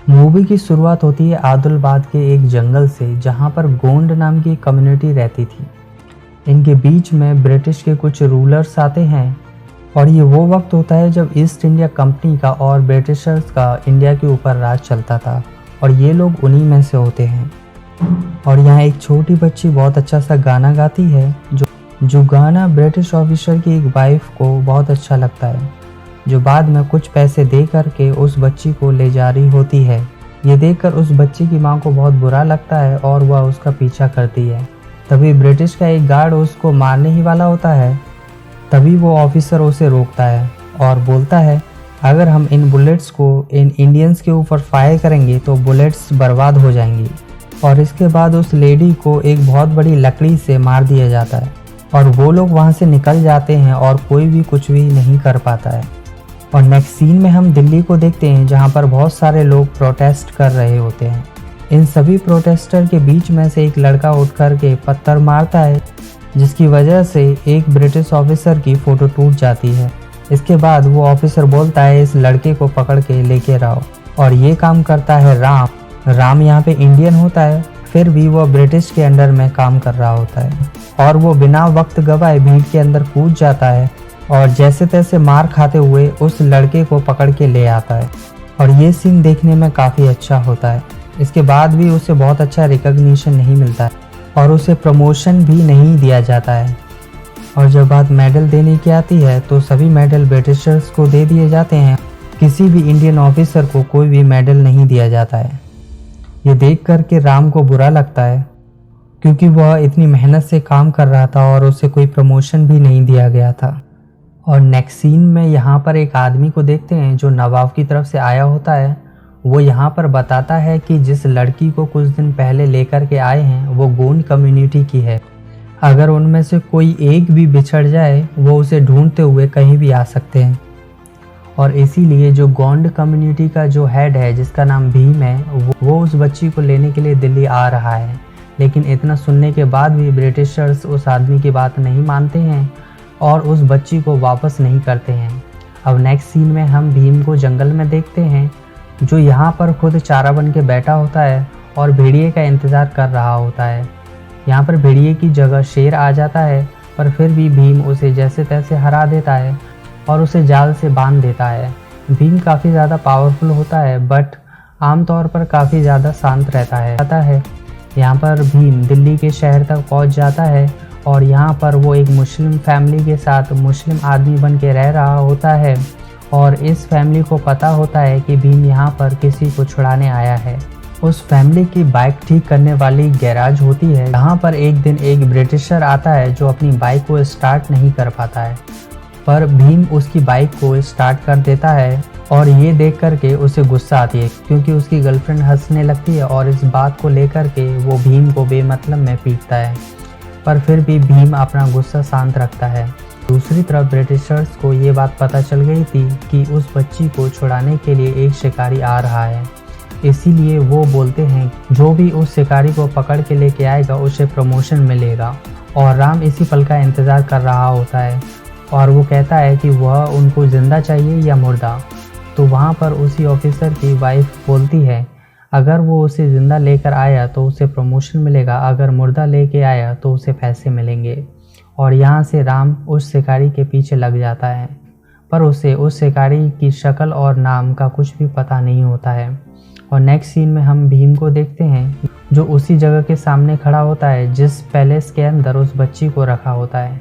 Movie की शुरुआत होती है आदिलाबाद के एक जंगल से, जहां पर गोंड नाम की एक कम्युनिटी रहती थी। इनके बीच में ब्रिटिश के कुछ रूलर्स आते हैं और ये वो वक्त होता है जब ईस्ट इंडिया कंपनी का और ब्रिटिशर्स का इंडिया के ऊपर राज चलता था और ये लोग उन्हीं में से होते हैं। और यहाँ एक छोटी बच्ची बहुत अच्छा सा गाना गाती है, जो गाना ब्रिटिश ऑफिसर की एक वाइफ को बहुत अच्छा लगता है, जो बाद में कुछ पैसे दे करके उस बच्ची को ले जा रही होती है। ये देखकर उस बच्ची की माँ को बहुत बुरा लगता है और वह उसका पीछा करती है। तभी ब्रिटिश का एक गार्ड उसको मारने ही वाला होता है। तभी वो ऑफिसर उसे रोकता है और बोलता है, अगर हम इन बुलेट्स को इन इंडियंस के ऊपर फायर करेंगे तो बुलेट्स बर्बाद हो जाएंगी। और इसके बाद उस लेडी को एक बहुत बड़ी लकड़ी से मार दिया जाता है और वो लोग वहाँ से निकल जाते हैं और कोई भी कुछ भी नहीं कर पाता है। और नेक्स्ट सीन में हम दिल्ली को देखते हैं, जहाँ पर बहुत सारे लोग प्रोटेस्ट कर रहे होते हैं। इन सभी प्रोटेस्टर के बीच में से एक लड़का उठ कर के पत्थर मारता है, जिसकी वजह से एक ब्रिटिश ऑफिसर की फ़ोटो टूट जाती है। इसके बाद वो ऑफिसर बोलता है, इस लड़के को पकड़ के लेके आओ। और ये काम करता है राम यहाँ पे इंडियन होता है, फिर भी वो ब्रिटिश के अंडर में काम कर रहा होता है और वो बिना वक्त गवाए भीड़ के अंदर कूद जाता है और जैसे तैसे मार खाते हुए उस लड़के को पकड़ के ले आता है। और ये सीन देखने में काफ़ी अच्छा होता है। इसके बाद भी उसे बहुत अच्छा रिकॉग्निशन नहीं मिलता है और उसे प्रमोशन भी नहीं दिया जाता है। और जब बात मेडल देने की आती है तो सभी मेडल ब्रिटिशर्स को दे दिए जाते हैं, किसी भी इंडियन ऑफिसर को कोई भी मेडल नहीं दिया जाता है। ये देख कर के राम को बुरा लगता है, क्योंकि वह इतनी मेहनत से काम कर रहा था और उसे कोई प्रमोशन भी नहीं दिया गया था। और नेक्स्ट सीन में यहाँ पर एक आदमी को देखते हैं जो नवाब की तरफ से आया होता है। वो यहाँ पर बताता है कि जिस लड़की को कुछ दिन पहले लेकर के आए हैं वो गोंड कम्युनिटी की है। अगर उनमें से कोई एक भी बिछड़ जाए वो उसे ढूंढते हुए कहीं भी आ सकते हैं। और इसीलिए जो गोंड कम्युनिटी का जो हेड है, जिसका नाम भीम है, वो उस बच्ची को लेने के लिए दिल्ली आ रहा है। लेकिन इतना सुनने के बाद भी ब्रिटिशर्स उस आदमी की बात नहीं मानते हैं और उस बच्ची को वापस नहीं करते हैं। अब नेक्स्ट सीन में हम भीम को जंगल में देखते हैं, जो यहाँ पर खुद चारा बन के बैठा होता है और भेड़िए का इंतज़ार कर रहा होता है। यहाँ पर भेड़िए की जगह शेर आ जाता है, पर फिर भी भीम उसे जैसे तैसे हरा देता है और उसे जाल से बांध देता है। भीम काफ़ी ज़्यादा पावरफुल होता है, बट आमतौर पर काफ़ी ज़्यादा शांत रहता है। यहाँ पर भीम दिल्ली के शहर तक पहुँच जाता है और यहाँ पर वो एक मुस्लिम फैमिली के साथ मुस्लिम आदमी बन के रह रहा होता है। और इस फैमिली को पता होता है कि भीम यहाँ पर किसी को छुड़ाने आया है। उस फैमिली की बाइक ठीक करने वाली गैराज होती है, जहाँ पर एक दिन एक ब्रिटिशर आता है जो अपनी बाइक को स्टार्ट नहीं कर पाता है, पर भीम उसकी बाइक को स्टार्ट कर देता है। और ये देख करके उसे गुस्सा आती है, क्योंकि उसकी गर्लफ्रेंड हंसने लगती है और इस बात को लेकर के वो भीम को बेमतलब में पीटता है। पर फिर भी भीम अपना गुस्सा शांत रखता है। दूसरी तरफ ब्रिटिशर्स को ये बात पता चल गई थी कि उस बच्ची को छुड़ाने के लिए एक शिकारी आ रहा है। इसीलिए वो बोलते हैं जो भी उस शिकारी को पकड़ के लेके आएगा उसे प्रमोशन मिलेगा। और राम इसी पल का इंतज़ार कर रहा होता है और वो कहता है कि वह उनको ज़िंदा चाहिए या मुर्दा। तो वहाँ पर उसी ऑफिसर की वाइफ बोलती है, अगर वो उसे ज़िंदा लेकर आया तो उसे प्रमोशन मिलेगा, अगर मुर्दा लेके आया तो उसे पैसे मिलेंगे। और यहाँ से राम उस शिकारी के पीछे लग जाता है, पर उसे उस शिकारी की शक्ल और नाम का कुछ भी पता नहीं होता है। और नेक्स्ट सीन में हम भीम को देखते हैं, जो उसी जगह के सामने खड़ा होता है जिस पैलेस के अंदर उस बच्ची को रखा होता है।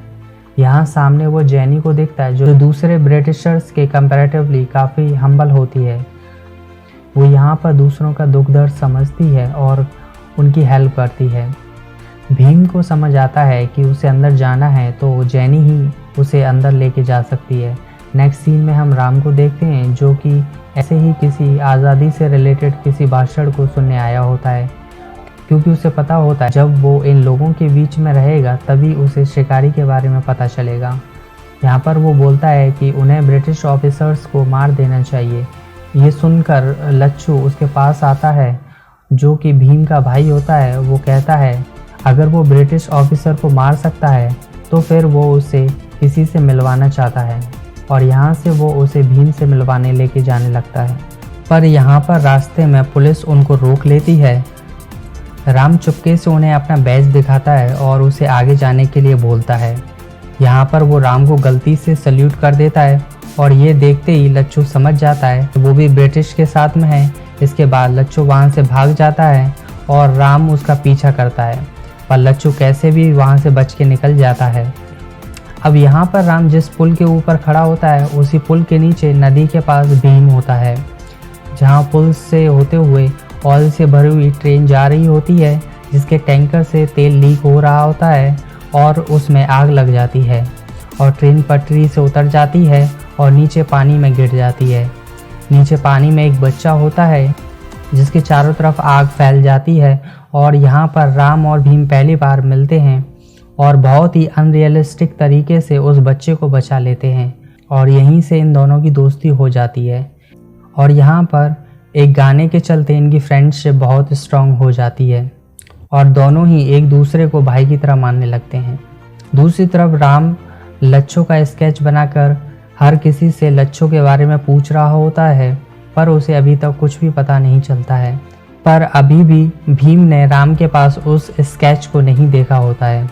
यहाँ सामने वो जैनी को देखता है, जो दूसरे ब्रिटिशर्स के कंपैरेटिवली काफ़ी हम्बल होती है। वो यहाँ पर दूसरों का दुख दर्द समझती है और उनकी हेल्प करती है। भीम को समझ आता है कि उसे अंदर जाना है तो जैनी ही उसे अंदर लेके जा सकती है। नेक्स्ट सीन में हम राम को देखते हैं, जो कि ऐसे ही किसी आज़ादी से रिलेटेड किसी भाषण को सुनने आया होता है, क्योंकि उसे पता होता है जब वो इन लोगों के बीच में रहेगा तभी उसे शिकारी के बारे में पता चलेगा। यहाँ पर वो बोलता है कि उन्हें ब्रिटिश ऑफिसर्स को मार देना चाहिए। ये सुनकर लच्छू उसके पास आता है, जो कि भीम का भाई होता है। वो कहता है अगर वो ब्रिटिश ऑफिसर को मार सकता है तो फिर वो उसे किसी से मिलवाना चाहता है। और यहाँ से वो उसे भीम से मिलवाने लेके जाने लगता है। पर यहाँ पर रास्ते में पुलिस उनको रोक लेती है। राम चुपके से उन्हें अपना बैज दिखाता है और उसे आगे जाने के लिए बोलता है। यहाँ पर वो राम को गलती से सल्यूट कर देता है और ये देखते ही लच्छू समझ जाता है वो भी ब्रिटिश के साथ में है। इसके बाद लच्छू वहाँ से भाग जाता है और राम उसका पीछा करता है, पर लच्छू कैसे भी वहाँ से बच के निकल जाता है। अब यहाँ पर राम जिस पुल के ऊपर खड़ा होता है उसी पुल के नीचे नदी के पास भीम होता है, जहाँ पुल से होते हुए ऑयल से भरी हुई ट्रेन जा रही होती है, जिसके टैंकर से तेल लीक हो रहा होता है और उसमें आग लग जाती है और ट्रेन पटरी से उतर जाती है और नीचे पानी में गिर जाती है। नीचे पानी में एक बच्चा होता है जिसके चारों तरफ आग फैल जाती है और यहाँ पर राम और भीम पहली बार मिलते हैं और बहुत ही अनरियलिस्टिक तरीके से उस बच्चे को बचा लेते हैं और यहीं से इन दोनों की दोस्ती हो जाती है। और यहाँ पर एक गाने के चलते इनकी फ्रेंडशिप बहुत स्ट्रांग हो जाती है और दोनों ही एक दूसरे को भाई की तरह मानने लगते हैं। दूसरी तरफ राम लच्छू का स्केच बनाकर हर किसी से लच्छू के बारे में पूछ रहा होता है, पर उसे अभी तक कुछ भी पता नहीं चलता है। पर अभी भी भीम ने राम के पास उस स्केच को नहीं देखा होता है।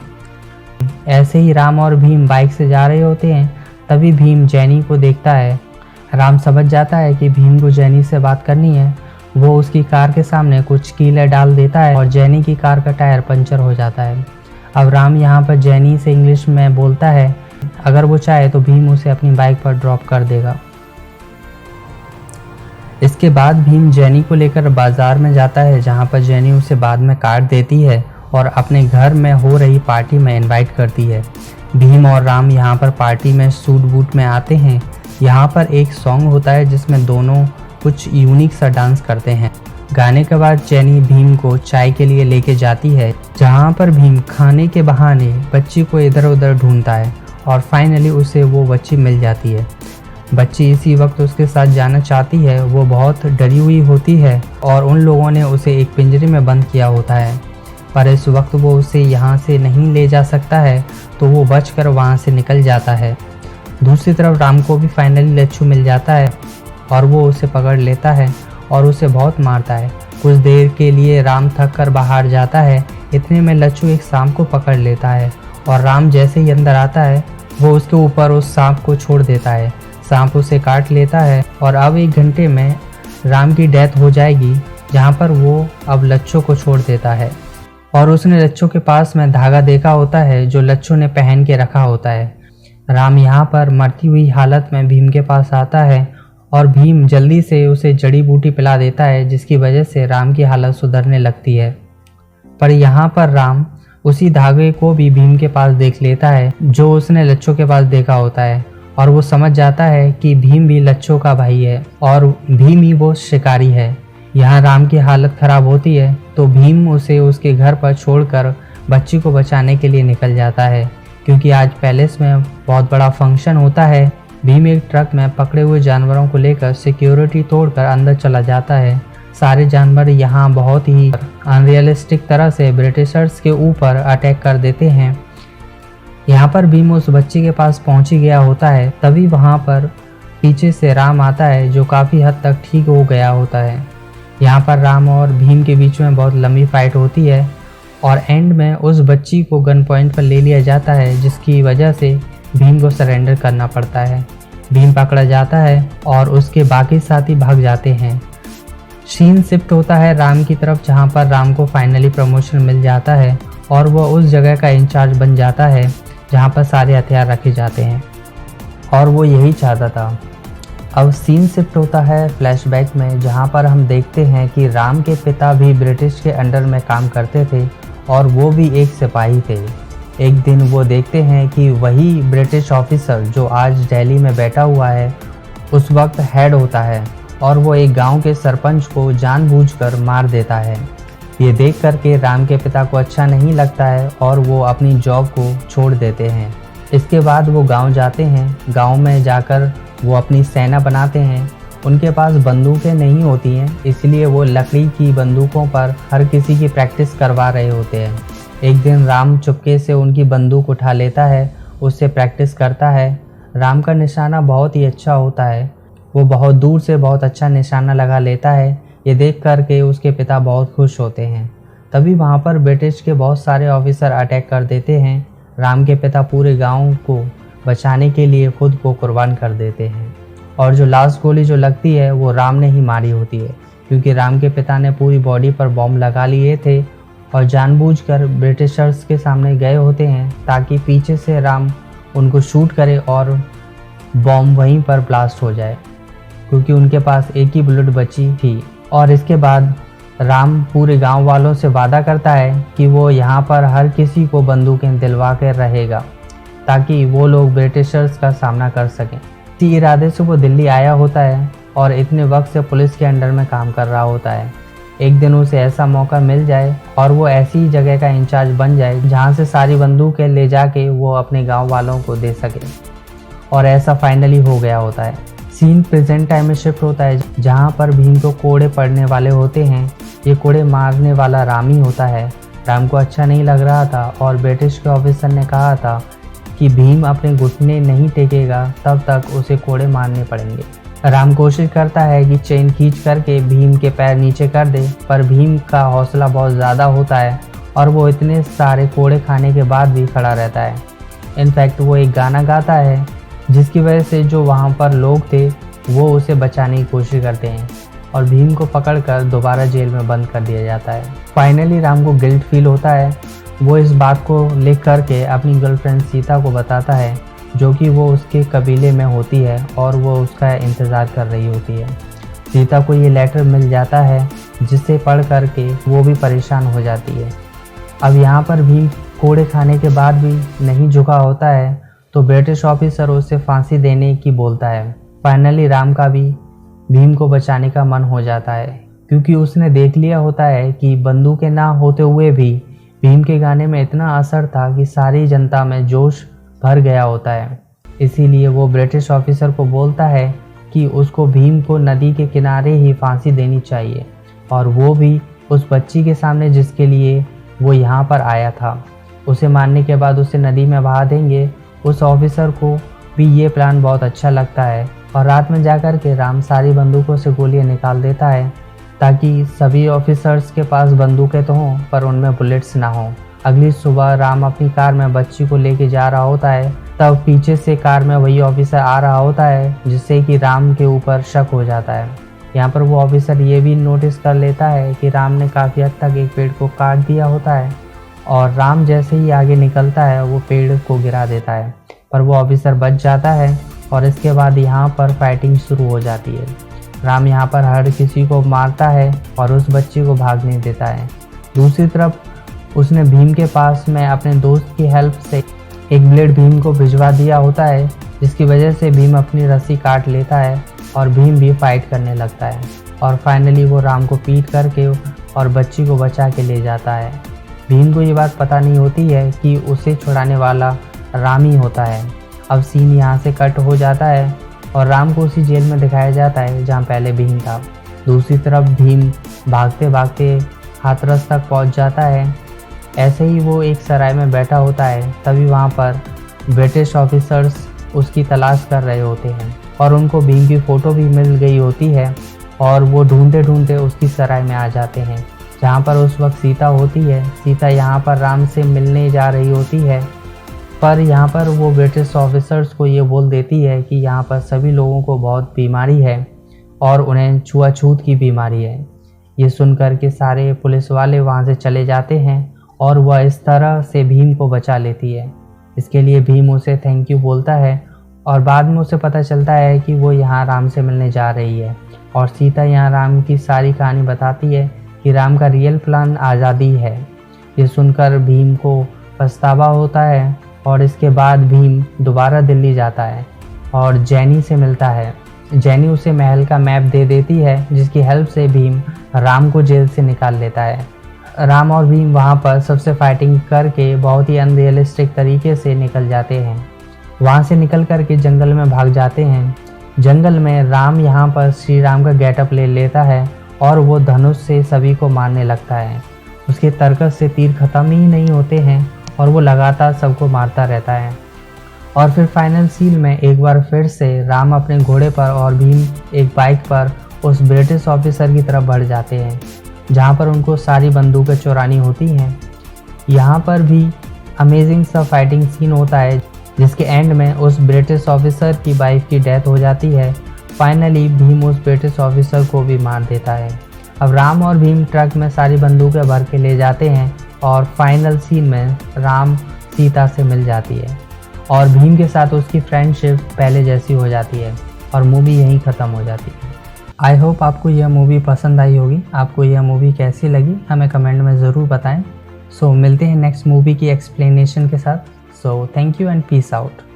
ऐसे ही राम और भीम बाइक से जा रहे होते हैं, तभी भीम जैनी को देखता है। राम समझ जाता है कि भीम को जैनी से बात करनी है। वो उसकी कार के सामने कुछ कीलें डाल देता है और जैनी की कार का टायर पंचर हो जाता है। अब राम यहाँ पर जैनी से इंग्लिश में बोलता है, अगर वो चाहे तो भीम उसे अपनी बाइक पर ड्रॉप कर देगा। इसके बाद भीम जैनी को लेकर बाजार में जाता है, जहाँ पर जैनी उसे बाद में काट देती है और अपने घर में हो रही पार्टी में इनवाइट करती है। भीम और राम यहाँ पर पार्टी में सूट बूट में आते हैं। यहाँ पर एक सॉन्ग होता है जिसमें दोनों कुछ यूनिक सा डांस करते हैं। गाने के बाद जैनी भीम को चाय के लिए लेके जाती है, जहाँ पर भीम खाने के बहाने बच्ची को इधर उधर ढूंढता है और फाइनली उसे वो बच्ची मिल जाती है। बच्ची इसी वक्त उसके साथ जाना चाहती है। वो बहुत डरी हुई होती है और उन लोगों ने उसे एक पिंजरे में बंद किया होता है, पर इस वक्त वो उसे यहाँ से नहीं ले जा सकता है, तो वो बचकर वहाँ से निकल जाता है। दूसरी तरफ राम को भी फाइनली लच्छू मिल जाता है और वो उसे पकड़ लेता है और उसे बहुत मारता है। कुछ देर के लिए राम थक कर बाहर जाता है। इतने में लच्छू एक सांप को पकड़ लेता है और राम जैसे ही अंदर आता है वो उसके ऊपर उस सांप को छोड़ देता है। सांप उसे काट लेता है और अब 1 घंटे में राम की डेथ हो जाएगी, जहाँ पर वो अब लच्छू को छोड़ देता है और उसने लच्छू के पास में धागा देखा होता है जो लच्छू ने पहन के रखा होता है। राम यहाँ पर मरती हुई हालत में भीम के पास आता है और भीम जल्दी से उसे जड़ी बूटी पिला देता है, जिसकी वजह से राम की हालत सुधरने लगती है। पर यहाँ पर राम उसी धागे को भी भीम के पास देख लेता है जो उसने लच्छू के पास देखा होता है और वो समझ जाता है कि भीम भी लच्छू का भाई है और भीम ही वो शिकारी है। यहाँ राम की हालत खराब होती है तो भीम उसे उसके घर पर छोड़कर बच्ची को बचाने के लिए निकल जाता है, क्योंकि आज पैलेस में बहुत बड़ा फंक्शन होता है। भीम एक ट्रक में पकड़े हुए जानवरों को लेकर सिक्योरिटी तोड़कर अंदर चला जाता है। सारे जानवर यहाँ बहुत ही अनरियलिस्टिक तरह से ब्रिटिशर्स के ऊपर अटैक कर देते हैं। यहाँ पर भीम उस बच्ची के पास पहुँच ही गया होता है, तभी वहाँ पर पीछे से राम आता है जो काफ़ी हद तक ठीक हो गया होता है। यहाँ पर राम और भीम के बीच में बहुत लंबी फाइट होती है और एंड में उस बच्ची को गन पॉइंट पर ले लिया जाता है, जिसकी वजह से भीम को सरेंडर करना पड़ता है। भीम पकड़ा जाता है और उसके बाकी साथी भाग जाते हैं। सीन शिफ्ट होता है राम की तरफ, जहाँ पर राम को फाइनली प्रमोशन मिल जाता है और वह उस जगह का इंचार्ज बन जाता है जहाँ पर सारे हथियार रखे जाते हैं और वो यही चाहता था। अब सीन शिफ्ट होता है फ्लैशबैक में, जहाँ पर हम देखते हैं कि राम के पिता भी ब्रिटिश के अंडर में काम करते थे और वो भी एक सिपाही थे। एक दिन वो देखते हैं कि वही ब्रिटिश ऑफिसर जो आज दिल्ली में बैठा हुआ है उस वक्त हेड होता है और वो एक गांव के सरपंच को जानबूझकर मार देता है। ये देख कर के राम के पिता को अच्छा नहीं लगता है और वो अपनी जॉब को छोड़ देते हैं। इसके बाद वो गांव जाते हैं। गांव में जाकर वो अपनी सेना बनाते हैं। उनके पास बंदूकें नहीं होती हैं, इसलिए वो लकड़ी की बंदूकों पर हर किसी की प्रैक्टिस करवा रहे होते हैं। एक दिन राम चुपके से उनकी बंदूक उठा लेता है, उससे प्रैक्टिस करता है। राम का निशाना बहुत ही अच्छा होता है वो बहुत दूर से बहुत अच्छा निशाना लगा लेता है। ये देख कर के उसके पिता बहुत खुश होते हैं। तभी वहाँ पर ब्रिटिश के बहुत सारे ऑफिसर अटैक कर देते हैं। राम के पिता पूरे गांव को बचाने के लिए खुद को कुर्बान कर देते हैं और जो लास्ट गोली जो लगती है वो राम ने ही मारी होती है, क्योंकि राम के पिता ने पूरी बॉडी पर बॉम्ब लगा लिए थे और जानबूझकर ब्रिटिशर्स के सामने गए होते हैं ताकि पीछे से राम उनको शूट करे और बॉम्ब वहीं पर ब्लास्ट हो जाए, क्योंकि उनके पास एक ही बुलेट बची थी। और इसके बाद राम पूरे गांव वालों से वादा करता है कि वो यहाँ पर हर किसी को बंदूकें दिलवा कर रहेगा ताकि वो लोग ब्रिटिशर्स का सामना कर सकें। इसी इरादे से वो दिल्ली आया होता है और इतने वक्त से पुलिस के अंडर में काम कर रहा होता है। एक दिन उसे ऐसा मौका मिल जाए और वो ऐसी ही जगह का इंचार्ज बन जाए जहाँ से सारी बंदूकें ले जाके वो अपने गांव वालों को दे सके, और ऐसा फाइनली हो गया होता है। सीन प्रेजेंट टाइम में शिफ्ट होता है जहाँ पर भीम को कोड़े पड़ने वाले होते हैं। ये कोड़े मारने वाला राम ही होता है। राम को अच्छा नहीं लग रहा था और ब्रिटिश के ऑफिसर ने कहा था कि भीम अपने घुटने नहीं टेकेगा तब तक उसे कोड़े मारने पड़ेंगे। राम कोशिश करता है कि चेन खींच करके भीम के पैर नीचे कर दे, पर भीम का हौसला बहुत ज़्यादा होता है और वो इतने सारे कोड़े खाने के बाद भी खड़ा रहता है। इनफैक्ट वो एक गाना गाता है जिसकी वजह से जो वहाँ पर लोग थे वो उसे बचाने की कोशिश करते हैं और भीम को पकड़कर दोबारा जेल में बंद कर दिया जाता है। फाइनली राम को गिल्ट फील होता है। वो इस बात को लिख करके अपनी गर्लफ्रेंड सीता को बताता है, जो कि वो उसके कबीले में होती है और वो उसका इंतज़ार कर रही होती है। सीता को ये लेटर मिल जाता है जिसे पढ़ करके वो भी परेशान हो जाती है। अब यहाँ पर भी कोड़े खाने के बाद भी नहीं झुका होता है तो ब्रिटिश ऑफिसर उसे फांसी देने की बोलता है। फाइनली राम का भी भीम को बचाने का मन हो जाता है, क्योंकि उसने देख लिया होता है कि बंदूकें ना होते हुए भी भीम के गाने में इतना असर था कि सारी जनता में जोश भर गया होता है। इसीलिए वो ब्रिटिश ऑफिसर को बोलता है कि उसको भीम को नदी के किनारे ही फांसी देनी चाहिए, और वो भी उस बच्ची के सामने जिसके लिए वो यहाँ पर आया था। उसे मारने के बाद उसे नदी में बहा देंगे। उस ऑफिसर को भी ये प्लान बहुत अच्छा लगता है और रात में जाकर के राम सारी बंदूकों से गोलियां निकाल देता है ताकि सभी ऑफिसर्स के पास बंदूकें तो हों पर उनमें बुलेट्स ना हों। अगली सुबह राम अपनी कार में बच्ची को लेके जा रहा होता है, तब पीछे से कार में वही ऑफिसर आ रहा होता है जिससे कि राम के ऊपर शक हो जाता है। यहाँ पर वो ऑफिसर ये भी नोटिस कर लेता है कि राम ने काफ़ी हद तक एक पेड़ को काट दिया होता है और राम जैसे ही आगे निकलता है वो पेड़ को गिरा देता है, पर वो ऑफिसर बच जाता है और इसके बाद यहाँ पर फाइटिंग शुरू हो जाती है। राम यहाँ पर हर किसी को मारता है और उस बच्ची को भागने देता है। दूसरी तरफ उसने भीम के पास में अपने दोस्त की हेल्प से एक ब्लेड भीम को भिजवा दिया होता है, जिसकी वजह से भीम अपनी रस्सी काट लेता है और भीम भी फाइट करने लगता है और फाइनली वो राम को पीट करके और बच्ची को बचा के ले जाता है। भीम को ये बात पता नहीं होती है कि उसे छुड़ाने वाला राम ही होता है। अब सीन यहाँ से कट हो जाता है और राम को उसी जेल में दिखाया जाता है जहाँ पहले भीम था। दूसरी तरफ भीम भागते भागते हाथरस तक पहुँच जाता है। ऐसे ही वो एक सराय में बैठा होता है, तभी वहाँ पर ब्रिटिश ऑफिसर्स उसकी तलाश कर रहे होते हैं और उनको भीम की फ़ोटो भी मिल गई होती है और वो ढूंढते ढूंढते उसकी सराय में आ जाते हैं जहाँ पर उस वक्त सीता होती है। सीता यहाँ पर राम से मिलने जा रही होती है, पर यहाँ पर वो ब्रिटिश ऑफिसर्स को ये बोल देती है कि यहाँ पर सभी लोगों को बहुत बीमारी है और उन्हें छुआछूत की बीमारी है। ये सुनकर के सारे पुलिस वाले वहाँ से चले जाते हैं और वह इस तरह से भीम को बचा लेती है। इसके लिए भीम उसे थैंक यू बोलता है और बाद में उसे पता चलता है कि वो यहाँ राम से मिलने जा रही है और सीता यहाँ राम की सारी कहानी बताती है कि राम का रियल प्लान आज़ादी है। ये सुनकर भीम को पछतावा होता है और इसके बाद भीम दोबारा दिल्ली जाता है और जैनी से मिलता है। जैनी उसे महल का मैप दे देती है जिसकी हेल्प से भीम राम को जेल से निकाल लेता है। राम और भीम वहाँ पर सबसे फाइटिंग करके बहुत ही अनरियलिस्टिक तरीके से निकल जाते हैं। वहाँ से निकल करके जंगल में भाग जाते हैं। जंगल में राम यहाँ पर श्री राम का गेटअप ले लेता है और वो धनुष से सभी को मारने लगता है। उसके तर्कस से तीर ख़त्म ही नहीं होते हैं और वो लगातार सबको मारता रहता है और फिर फाइनल सीन में एक बार फिर से राम अपने घोड़े पर और भीम एक बाइक पर उस ब्रिटिश ऑफिसर की तरफ बढ़ जाते हैं, जहां पर उनको सारी बंदूकें चुरानी होती हैं। यहाँ पर भी अमेजिंग सा फाइटिंग सीन होता है, जिसके एंड में उस ब्रिटिश ऑफिसर की वाइफ की डेथ हो जाती है। फाइनली भीम उस ब्रिटिश ऑफिसर को भी मार देता है। अब राम और भीम ट्रक में सारी बंदूकें भर के ले जाते हैं और फाइनल सीन में राम सीता से मिल जाती है और भीम के साथ उसकी फ्रेंडशिप पहले जैसी हो जाती है और मूवी यहीं ख़त्म हो जाती है। आई होप आपको यह मूवी पसंद आई होगी। आपको यह मूवी कैसी लगी हमें कमेंट में ज़रूर बताएं। सो मिलते हैं नेक्स्ट मूवी की एक्सप्लेनेशन के साथ। So thank you and peace out.